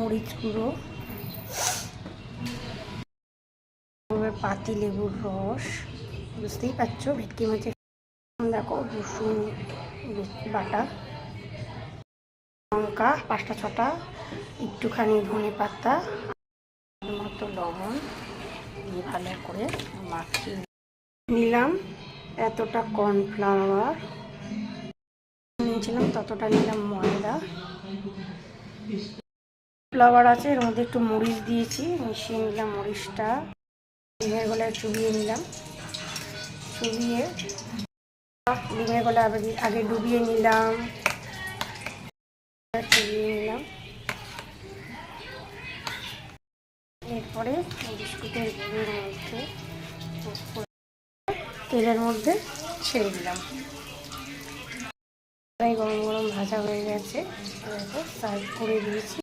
মরিচ গুঁড়ো, পাতি লেবুর রস, বুঝতেই পারছো ভেটকি মাছের। দেখো রসুন বাটা, লঙ্কা 5টা 6টা, একটুখানি ধনে পাতা, মতো লবণ দিয়ে ভালো করে মাখিয়ে নিলাম। এতটা কর্নফ্লাওয়ার নিয়েছিলাম, ততটা নিলাম ময়দা। ফ্লাওয়ার আছে, এর মধ্যে একটু মরিচ দিয়েছি, মিশিয়ে নিলাম মরিচটা। ডিমের গলায় চুবিয়ে নিলাম, ডিমের গলা আগে ডুবিয়ে নিলাম, এরপরে বিস্কুটের গুঁড়োর মধ্যে তেলের মধ্যে ছেড়ে দিলাম। গরম গরম ভাজা হয়ে গেছে, সার্ভ করে দিয়েছি।